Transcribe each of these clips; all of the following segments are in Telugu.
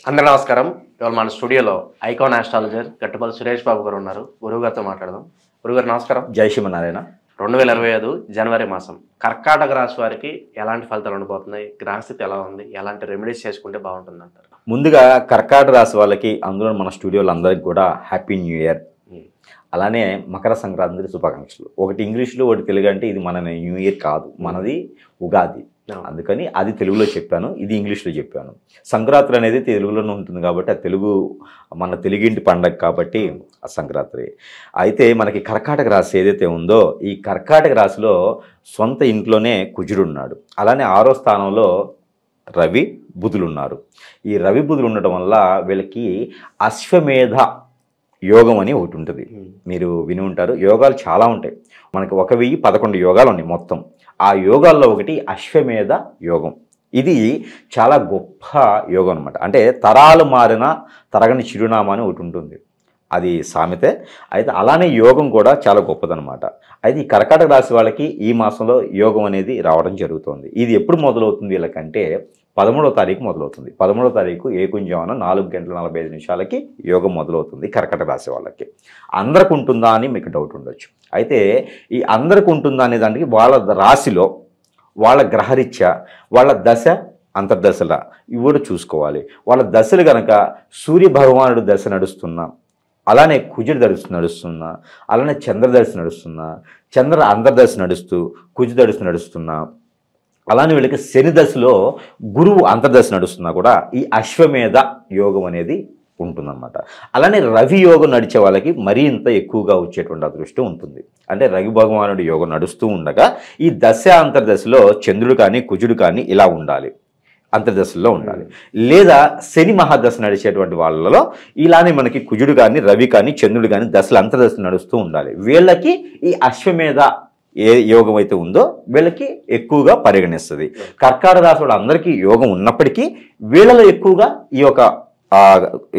అందరూ నమస్కారం. ఇవాళ మన స్టూడియోలో ఐకాన్ ఆస్ట్రాలజర్ గట్టుపల్లి సురేష్ బాబు గారు ఉన్నారు. గురువు గారితో మాట్లాడదాం. గురుగారు నమస్కారం. జై శ్రీమన్నారాయణ. 2025 జనవరి మాసం కర్కాటక రాశి వారికి ఎలాంటి ఫలితాలు ఉండబోతున్నాయి, గ్రహస్థితి ఎలా ఉంది, ఎలాంటి రెమెడీస్ చేసుకుంటే బాగుంటుంది అంటారు? ముందుగా కర్కాటక రాశి వాళ్ళకి, అందులో మన స్టూడియోలో అందరికి కూడా హ్యాపీ న్యూ ఇయర్. అలానే మకర సంక్రాంతి శుభాకాంక్షలు. ఒకటి ఇంగ్లీష్లో ఒకటి తెలుగు. అంటే ఇది మన న్యూ ఇయర్ కాదు, మనది ఉగాది. అందుకని అది తెలుగులో చెప్పాను, ఇది ఇంగ్లీష్లో చెప్పాను. సంక్రాంతి అనేది తెలుగులోనే ఉంటుంది కాబట్టి అది తెలుగు, మన తెలుగింటి పండగ కాబట్టి ఆ సంక్రాంతి. అయితే మనకి కర్కాటక రాశి ఏదైతే ఉందో, ఈ కర్కాటక రాశిలో సొంత ఇంట్లోనే కుజుడు ఉన్నాడు. అలానే 6వ స్థానంలో రవి బుధులు ఉన్నారు. ఈ రవి బుధులు ఉండటం వల్ల వీళ్ళకి అశ్వమేధ యోగం అని ఒకటి ఉంటుంది. మీరు విని ఉంటారు. యోగాలు చాలా ఉంటాయి. మనకి 1011 యోగాలు ఉన్నాయి మొత్తం. ఆ యోగాల్లో ఒకటి అశ్వమేధ యోగం. ఇది చాలా గొప్ప యోగం అనమాట. అంటే తరాలు మారిన తరగని చిరునామా అని ఒకటి ఉంటుంది, అది సామెతే. అయితే అలానే యోగం కూడా చాలా గొప్పదనమాట. అయితే ఈ కర్కాటక రాశి వాళ్ళకి ఈ మాసంలో యోగం అనేది రావడం జరుగుతుంది. ఇది ఎప్పుడు మొదలవుతుంది వీళ్ళకంటే 13వ తారీఖు మొదలవుతుంది. 13వ తారీఖు ఏకుంజామున 4:45 యోగం మొదలవుతుంది కర్కాటక రాశి వాళ్ళకి. అందరికి ఉంటుందా అని మీకు డౌట్ ఉండొచ్చు. అయితే ఈ అందరికి ఉంటుందా అనే దానికి వాళ్ళ రాశిలో, వాళ్ళ గ్రహరీత్యా, వాళ్ళ దశ అంతర్దశల ఇవి కూడా చూసుకోవాలి. వాళ్ళ దశలు కనుక సూర్య భగవానుడు దశ నడుస్తున్నా, అలానే కుజుడు దశ నడుస్తున్నా, అలానే చంద్రదశ నడుస్తున్నా, చంద్ర అంతర్దశ నడుస్తూ కుజు దశ నడుస్తున్నా, అలానే వీళ్ళకి శని దశలో గురువు అంతర్దశ నడుస్తున్నా కూడా ఈ అశ్వమేధ యోగం అనేది ఉంటుందన్నమాట. అలానే రవి యోగం నడిచే వాళ్ళకి మరీ ఇంత ఎక్కువగా వచ్చేటువంటి అదృష్టం ఉంటుంది. అంటే రవి భగవానుడి యోగం నడుస్తూ ఉండగా ఈ దశ అంతర్దశలో చంద్రుడు కానీ కుజుడు కానీ ఇలా ఉండాలి, అంతర్దశలో ఉండాలి. లేదా శని మహాదశ నడిచేటువంటి వాళ్ళలో ఇలానే మనకి కుజుడు కానీ రవి కానీ చంద్రుడు కానీ దశలు అంతర్దశ నడుస్తూ ఉండాలి. వీళ్ళకి ఈ అశ్వమేధ ఏ యోగం అయితే ఉందో వీళ్ళకి ఎక్కువగా పరిగణిస్తుంది. కర్కాటక రాశి వాళ్ళు అందరికీ యోగం ఉన్నప్పటికీ వీళ్ళలో ఎక్కువగా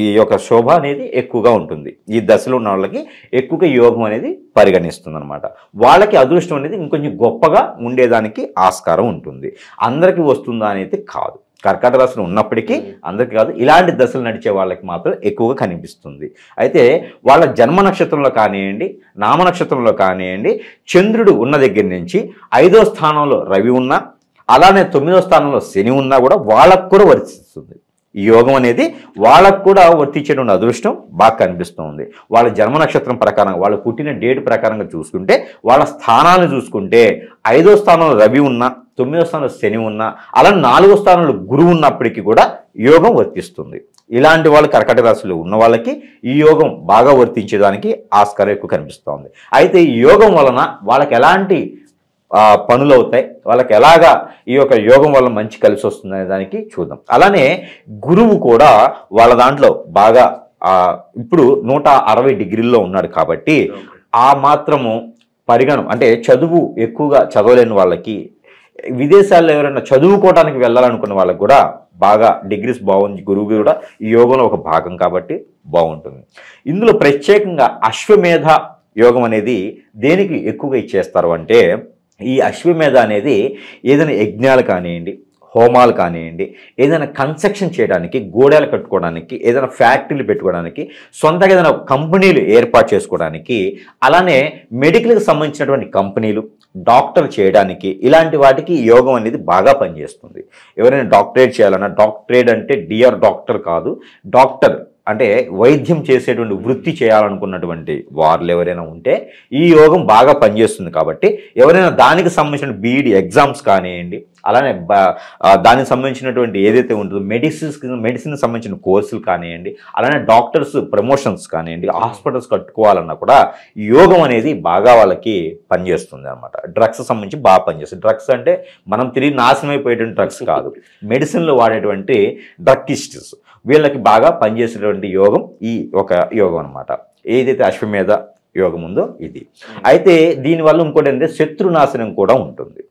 ఈ యొక్క శోభ అనేది ఎక్కువగా ఉంటుంది. ఈ దశలో ఉన్న వాళ్ళకి ఎక్కువగా యోగం అనేది పరిగణిస్తుంది అనమాట. వాళ్ళకి అదృష్టం అనేది ఇంకొంచెం గొప్పగా ఉండేదానికి ఆస్కారం ఉంటుంది. అందరికీ వస్తుందా అనేది కాదు. కర్కాటక రాశిలో ఉన్నప్పటికీ అందరికీ కాదు, ఇలాంటి దశలు నడిచే వాళ్ళకి మాత్రం ఎక్కువగా కనిపిస్తుంది. అయితే వాళ్ళ జన్మ నక్షత్రంలో కానివ్వండి, నామ నక్షత్రంలో కానివ్వండి, చంద్రుడు ఉన్న దగ్గర నుంచి 5వ స్థానంలో రవి ఉన్నా, అలానే 9వ స్థానంలో శని ఉన్నా కూడా వాళ్ళకు కూడా వర్తిస్తుంది. ఈ యోగం అనేది వాళ్ళకు కూడా వర్తించేటువంటి అదృష్టం బాగా కనిపిస్తుంది. వాళ్ళ జన్మ నక్షత్రం ప్రకారంగా, వాళ్ళు పుట్టిన డేట్ ప్రకారంగా చూసుకుంటే, వాళ్ళ స్థానాలను చూసుకుంటే 5వ స్థానంలో రవి ఉన్నా, 9వ స్థానంలో శని ఉన్నా, అలా 4వ స్థానంలో గురువు ఉన్నప్పటికీ కూడా యోగం వర్తిస్తుంది. ఇలాంటి వాళ్ళు కర్కాటక రాశిలో ఉన్న వాళ్ళకి ఈ యోగం బాగా వర్తించేదానికి ఆస్కారం ఎక్కువ కనిపిస్తుంది. అయితే ఈ యోగం వలన వాళ్ళకి ఎలాంటి పనులు అవుతాయి, వాళ్ళకి ఎలాగా ఈ యొక్క యోగం వల్ల మంచి కలిసి వస్తుంది అనే దానికి చూద్దాం. అలానే గురువు కూడా వాళ్ళ దాంట్లో బాగా ఇప్పుడు 160 డిగ్రీల్లో ఉన్నాడు కాబట్టి ఆ మాత్రము పరిగణం, అంటే చదువు ఎక్కువగా చదవలేని వాళ్ళకి, విదేశాల్లో ఎవరైనా చదువుకోవడానికి వెళ్ళాలనుకున్న వాళ్ళకి కూడా బాగా డిగ్రీస్ బాగుంది. గురువు కూడా ఈ యోగంలో ఒక భాగం కాబట్టి బాగుంటుంది. ఇందులో ప్రత్యేకంగా అశ్వమేధ యోగం అనేది దేనికి ఎక్కువగా ఇచ్చేస్తారు అంటే, ఈ అశ్వమేధ అనేది ఏదైనా యజ్ఞాలు కానివ్వండి, హోమాలు కానివ్వండి, ఏదైనా కన్స్ట్రక్షన్ చేయడానికి, గోడలు కట్టుకోవడానికి, ఏదైనా ఫ్యాక్టరీలు పెట్టుకోవడానికి, సొంతగా ఏదైనా కంపెనీలు ఏర్పాటు చేసుకోవడానికి, అలానే మెడికల్కి సంబంధించినటువంటి కంపెనీలు, డాక్టర్ చేయడానికి, ఇలాంటి వాటికి యోగం అనేది బాగా పనిచేస్తుంది. ఎవరైనా డాక్టరేట్ చేయాలన్నా, డాక్టరేట్ అంటే డిఆర్ డాక్టర్ కాదు, డాక్టర్ అంటే వైద్యం చేసేటువంటి వృత్తి చేయాలనుకున్నటువంటి వారు ఎవరైనా ఉంటే ఈ యోగం బాగా పనిచేస్తుంది. కాబట్టి ఎవరైనా దానికి సంబంధించిన బీఈడి ఎగ్జామ్స్ కానివ్వండి, అలానే దానికి సంబంధించినటువంటి ఏదైతే ఉంటుందో మెడిసిన్కి సంబంధించిన కోర్సులు కానివ్వండి, అలానే డాక్టర్స్ ప్రమోషన్స్ కానివ్వండి, హాస్పిటల్స్ కట్టుకోవాలన్నా కూడా యోగం అనేది బాగా వాళ్ళకి పనిచేస్తుంది అనమాట. డ్రగ్స్ సంబంధించి బాగా పనిచేస్తుంది. డ్రగ్స్ అంటే మనం తిరిగి నాశనం అయిపోయేటువంటి డ్రగ్స్ కాదు, మెడిసిన్లో వాడేటువంటి డ్రగ్గిస్ట్స్, వీళ్ళకి బాగా పనిచేసేటువంటి యోగం ఈ ఒక యోగం అనమాట. ఏదైతే అశ్వమేధ యోగం ఉందో ఇది. అయితే దీనివల్ల ఇంకోటి ఏంటంటే శత్రునాశనం కూడా ఉంటుంది.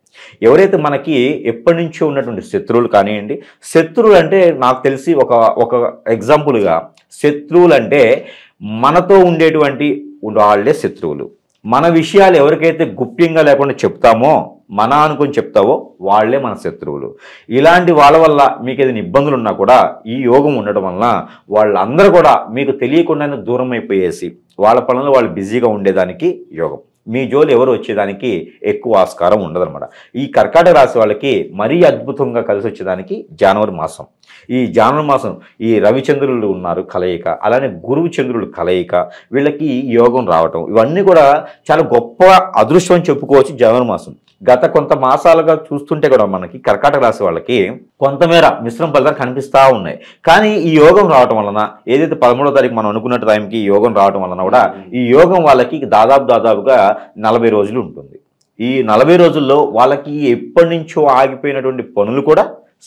ఎవరైతే మనకి ఎప్పటి నుంచో ఉన్నటువంటి శత్రువులు కానివ్వండి, శత్రువులు అంటే నాకు తెలిసి ఒక ఎగ్జాంపుల్గా, శత్రువులు అంటే మనతో ఉండేటువంటి వాళ్ళే శత్రువులు. మన విషయాలు ఎవరికైతే గుప్యంగా లేకుండా చెప్తామో మన అనుకొని చెప్తావో వాళ్ళే మన శత్రువులు. ఇలాంటి వాళ్ళ వల్ల మీకు ఏదైనా ఇబ్బందులు ఉన్నా కూడా ఈ యోగం ఉండడం వలన వాళ్ళందరూ కూడా మీకు తెలియకుండానే దూరం అయిపోయేసి వాళ్ళ పనులు వాళ్ళు బిజీగా ఉండేదానికి యోగం. మీ జోలు ఎవరు వచ్చేదానికి ఎక్కువ ఆస్కారం ఉండదన్నమాట. ఈ కర్కాటక రాశి వాళ్ళకి మరీ అద్భుతంగా కలిసి వచ్చేదానికి జనవరి మాసం. ఈ జనవరి మాసం ఈ రవిచంద్రులు ఉన్నారు కలయిక, అలానే గురువు చంద్రులు కలయిక, వీళ్ళకి యోగం రావటం ఇవన్నీ కూడా చాలా గొప్ప అదృష్టం అని చెప్పుకోవచ్చు జనవరి మాసం. గత కొంత మాసాలుగా చూస్తుంటే కూడా మనకి కర్కాటక రాశి వాళ్ళకి కొంతమేర మిశ్రమ ఫలితాలు కనిపిస్తూ ఉన్నాయి. కానీ ఈ యోగం రావటం వలన ఏదైతే 13వ తారీఖు మనం అనుకున్న టైంకి ఈ యోగం రావటం వలన కూడా ఈ యోగం వాళ్ళకి దాదాపుగా 40 రోజులు ఉంటుంది. ఈ 40 రోజుల్లో వాళ్ళకి ఎప్పటి నుంచో ఆగిపోయినటువంటి పనులు కూడా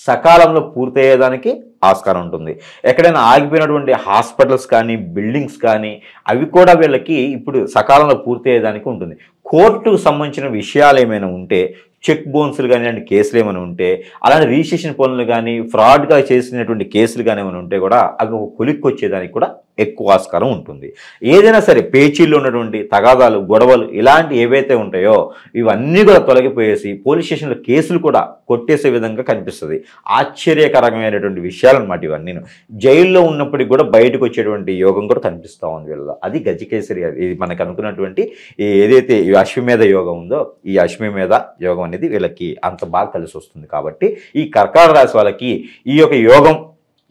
సకాలంలో పూర్తయ్యేదానికి ఆస్కారం ఉంటుంది. ఎక్కడైనా ఆగిపోయినటువంటి హాస్పిటల్స్ కానీ బిల్డింగ్స్ కానీ అవి కూడా వీళ్ళకి ఇప్పుడు సకాలంలో పూర్తయ్యేదానికి ఉంటుంది. కోర్టుకు సంబంధించిన విషయాలు ఏమైనా ఉంటే, చెక్ బౌన్సులు కానీ ఇలాంటి కేసులు ఏమైనా ఉంటే, అలాంటి రిజిస్ట్రేషన్ పనులు కానీ ఫ్రాడ్గా చేసినటువంటి కేసులు కానీ ఏమైనా ఉంటే కూడా అవి ఒక కొలిక్కి వచ్చేదానికి కూడా ఎక్కువ ఆస్కారం ఉంటుంది. ఏదైనా సరే పేచీల్లో ఉన్నటువంటి తగాదాలు గొడవలు ఇలాంటి ఏవైతే ఉంటాయో ఇవన్నీ కూడా తొలగిపోయేసి పోలీస్ స్టేషన్లో కేసులు కూడా కొట్టేసే విధంగా కనిపిస్తుంది. ఆశ్చర్యకరమైనటువంటి విషయాలు అన్నమాట ఇవన్నీ. జైల్లో ఉన్నప్పటికీ కూడా బయటకు వచ్చేటువంటి యోగం కూడా కనిపిస్తూ ఉంది వీళ్ళలో. అది గజకేసరి. ఇది మనకు అనుకున్నటువంటి ఏదైతే ఈ అశ్వమేధ యోగం ఉందో ఈ అశ్వమేధ యోగం అనేది వీళ్ళకి అంత బాగా కలిసి వస్తుంది. కాబట్టి ఈ కర్కాటక రాశి వాళ్ళకి ఈ యొక్క యోగం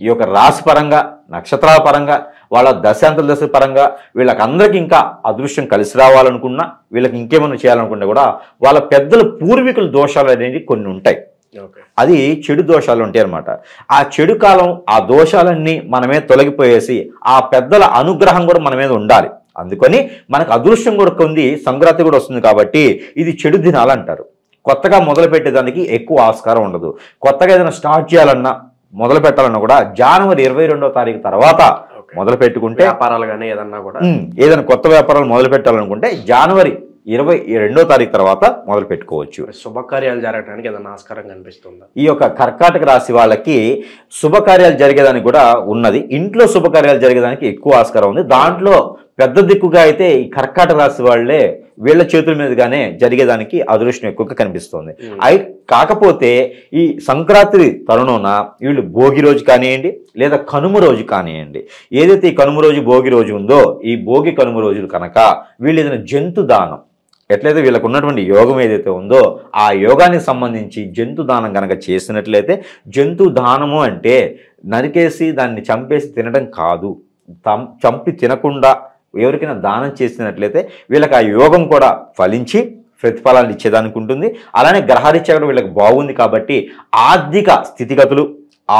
ఈ యొక్క రాశి పరంగా నక్షత్రాల పరంగా వాళ్ళ దశాంతర దశ పరంగా వీళ్ళకందరికీ ఇంకా అదృష్టం కలిసి రావాలనుకున్నా వీళ్ళకి ఇంకేమైనా చేయాలనుకున్నా కూడా వాళ్ళ పెద్దల పూర్వీకుల దోషాలు అనేవి కొన్ని ఉంటాయి. అది చెడు దోషాలు ఉంటాయి అన్నమాట. ఆ చెడు కాలం ఆ దోషాలన్నీ మనమే తొలగిపోయేసి ఆ పెద్దల అనుగ్రహం కూడా మన మీద ఉండాలి. అందుకని మనకు అదృష్టం కూడా ఉంది, సంక్రాంతి కూడా వస్తుంది. కాబట్టి ఇది చెడు దినాలు అంటారు. కొత్తగా మొదలు పెట్టేదానికి ఎక్కువ ఆస్కారం ఉండదు. కొత్తగా ఏదైనా స్టార్ట్ చేయాలన్నా మొదలు పెట్టాలన్నా కూడా జనవరి 22వ తారీఖు తర్వాత మొదలు పెట్టుకుంటే వ్యాపారాలు కానీ ఏదైనా కొత్త వ్యాపారాలు మొదలు పెట్టాలనుకుంటే జనవరి 22వ తారీఖు తర్వాత మొదలు పెట్టుకోవచ్చు. శుభకార్యాలు జరగడానికి ఏదైనా ఆస్కారం కనిపిస్తుందా? ఈ యొక్క కర్కాటక రాశి వాళ్ళకి శుభకార్యాలు జరిగేదానికి కూడా ఉన్నది. ఇంట్లో శుభకార్యాలు జరిగేదానికి ఎక్కువ ఆస్కారం ఉంది. దాంట్లో పెద్ద దిక్కుగా అయితే ఈ కర్కాటక రాశి వాళ్ళే వీళ్ళ చేతుల మీదుగానే జరిగేదానికి అదృష్టం ఎక్కువగా కనిపిస్తుంది. కాకపోతే ఈ సంక్రాంతి తరుణాన వీళ్ళు భోగి రోజు కానివ్వండి లేదా కనుమ రోజు కానివ్వండి, ఏదైతే ఈ కనుమ రోజు భోగి రోజు ఉందో ఈ భోగి కనుమ రోజులు కనుక వీళ్ళు ఏదైనా జంతు దానం, ఎట్లయితే వీళ్ళకు ఉన్నటువంటి యోగం ఏదైతే ఉందో ఆ యోగానికి సంబంధించి జంతు దానం కనుక చేసినట్లయితే, జంతు దానము అంటే నరికేసి దాన్ని చంపేసి తినడం కాదు, చంపి తినకుండా ఎవరికైనా దానం చేసినట్లయితే వీళ్ళకి ఆ యోగం కూడా ఫలించి ప్రతిఫలాన్ని ఇచ్చేదానికి ఉంటుంది. అలానే గ్రహరీత్యా కూడా వీళ్ళకి బాగుంది కాబట్టి ఆర్థిక స్థితిగతులు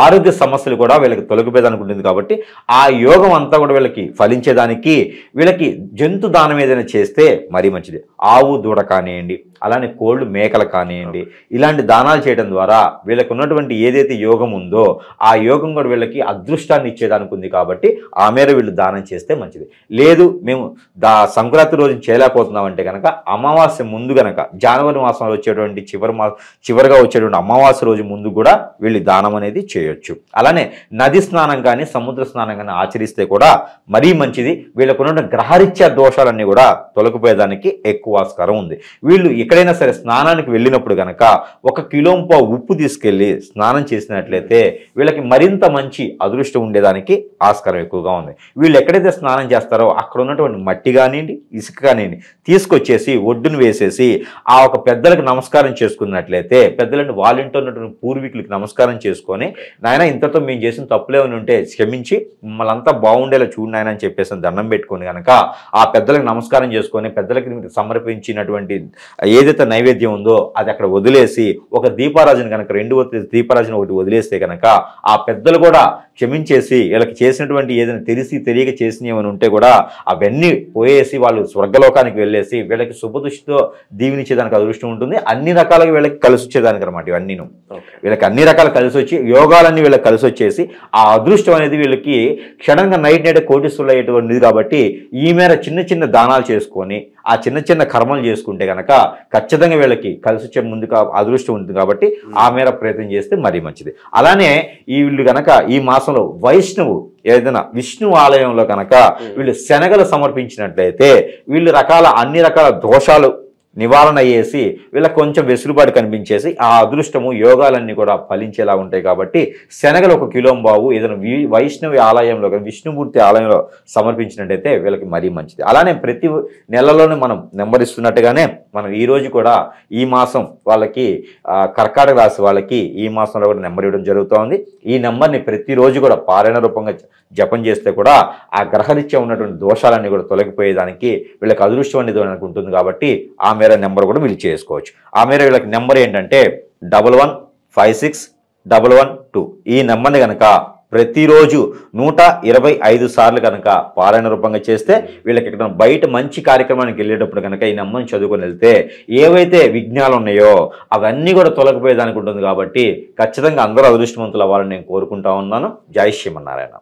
ఆరోగ్య సమస్యలు కూడా వీళ్ళకి తొలగిపోయేదానికి ఉంటుంది. కాబట్టి ఆ యోగం అంతా కూడా వీళ్ళకి ఫలించేదానికి వీళ్ళకి జంతు దానం ఏదైనా చేస్తే మరీ మంచిది. ఆవు దూడ కానివ్వండి, అలానే కోళ్ళు మేకలు కానివ్వండి, ఇలాంటి దానాలు చేయడం ద్వారా వీళ్ళకి ఉన్నటువంటి ఏదైతే యోగం ఉందో ఆ యోగం కూడా వీళ్ళకి అదృష్టాన్ని ఇచ్చేదానికి ఉంది. కాబట్టి ఆ మేర వీళ్ళు దానం చేస్తే మంచిది. లేదు మేము సంక్రాంతి రోజు చేయలేకపోతున్నామంటే కనుక అమావాస్య ముందు కనుక జనవరి మాసంలో వచ్చేటువంటి చివరిగా వచ్చేటువంటి అమావాస్య రోజు ముందు కూడా వీళ్ళు దానం అనేది చేయొచ్చు. అలానే నది స్నానం కానీ సముద్ర స్నానం కానీ ఆచరిస్తే కూడా మరీ మంచిది. వీళ్ళకు ఉన్న గ్రహరీత్యా దోషాలన్నీ కూడా తొలగిపోయేదానికి ఎక్కువ ఆస్కారం ఉంది. వీళ్ళు ఎక్కడైనా సరే స్నానానికి వెళ్ళినప్పుడు కనుక 1 కిలోంపా ఉప్పు తీసుకెళ్ళి స్నానం చేసినట్లయితే వీళ్ళకి మరింత మంచి అదృష్టం ఉండేదానికి ఆస్కారం ఎక్కువగా ఉంది. వీళ్ళు ఎక్కడైతే స్నానం చేస్తారో అక్కడ ఉన్నటువంటి మట్టి కానివ్వండి ఇసుక కానివ్వండి తీసుకొచ్చేసి ఒడ్డును వేసేసి ఆ ఒక పెద్దలకు నమస్కారం చేసుకున్నట్లయితే, పెద్దలంటే వాళ్ళ ఇంట్లో ఉన్నటువంటి పూర్వీకులకి నమస్కారం చేసుకొని నాయన ఇంతతో మేము చేసిన తప్పులేమని ఉంటే క్షమించి మమ్మల్ని అంతా బాగుండేలా చూడు నాయన అని చెప్పేసి దండం పెట్టుకొని కనుక ఆ పెద్దలకు నమస్కారం చేసుకొని పెద్దలకి సమర్పించినటువంటి ఏదైతే నైవేద్యం ఉందో అది అక్కడ వదిలేసి ఒక దీపారాజుని కనుక 2 దీపారాజుని ఒకటి వదిలేస్తే కనుక ఆ పెద్దలు కూడా క్షమించేసి వీళ్ళకి చేసినటువంటి ఏదైనా తెలియక చేసిన ఏమైనా ఉంటే కూడా అవన్నీ పోయేసి వాళ్ళు స్వర్గలోకానికి వెళ్ళేసి వీళ్ళకి శుభదృష్టితో దీవినిచ్చేదానికి అదృష్టం ఉంటుంది. అన్ని రకాలుగా వీళ్ళకి కలిసి వచ్చేదానికి అనమాట. ఇవన్నీ వీళ్ళకి అన్ని రకాలు కలిసి వచ్చి యోగాలన్నీ వీళ్ళకి కలిసి వచ్చేసి ఆ అదృష్టం అనేది వీళ్ళకి క్షణంగా నైట్ కోటీశ్వరులు అయ్యేటువంటిది. కాబట్టి ఈ మేర చిన్న దానాలు చేసుకొని ఆ చిన్న కర్మలు చేసుకుంటే కనుక ఖచ్చితంగా వీళ్ళకి కలిసి వచ్చే ముందుగా అదృష్టం ఉంటుంది. కాబట్టి ఆ మేర ప్రయత్నం చేస్తే మరీ మంచిది. అలానే వీళ్ళు కనుక ఈ మాసంలో వైష్ణవు ఏదైనా విష్ణు ఆలయంలో కనుక వీళ్ళు శనగలు సమర్పించినట్లయితే వీళ్ళు అన్ని రకాల దోషాలు నివారణ అయ్యేసి వీళ్ళకి కొంచెం వెసులుబాటు కనిపించేసి ఆ అదృష్టము యోగాలన్నీ కూడా ఫలించేలా ఉంటాయి. కాబట్టి శనగలు 1 కిలోంబావు ఏదైనా వైష్ణవి ఆలయంలో కానీ విష్ణుమూర్తి ఆలయంలో సమర్పించినట్టయితే వీళ్ళకి మరీ మంచిది. అలానే ప్రతి నెలలోనే మనం నెంబర్ ఇస్తున్నట్టుగానే మనం ఈరోజు కూడా ఈ మాసం వాళ్ళకి కర్కాటక రాశి వాళ్ళకి ఈ మాసంలో కూడా నెంబర్ ఇవ్వడం జరుగుతోంది. ఈ నెంబర్ని ప్రతిరోజు కూడా పారాయణ రూపంగా జపం చేస్తే కూడా ఆ గ్రహరీత్యా ఉన్నటువంటి దోషాలన్నీ కూడా తొలగిపోయేదానికి వీళ్ళకి అదృష్టం అనేది ఉంటుంది. కాబట్టి ఆ మేర నెంబర్ కూడా వీళ్ళు చేసుకోవచ్చు. ఆ మేర వీళ్ళకి నెంబర్ ఏంటంటే 11561112. ఈ నెంబర్ని కనుక ప్రతిరోజు 125 సార్లు కనుక పారాయణ రూపంగా చేస్తే వీళ్ళకి ఇక్కడ బయట మంచి కార్యక్రమానికి వెళ్ళేటప్పుడు కనుక ఈ నెంబర్ని చదువుకొని వెళ్తే ఏవైతే విఘ్నాలు ఉన్నాయో అవన్నీ కూడా తొలగిపోయేదానికి ఉంటుంది. కాబట్టి ఖచ్చితంగా అందరూ అదృష్టవంతులు అవ్వాలని నేను కోరుకుంటా ఉన్నాను. జై శ్రీమన్నారాయణ.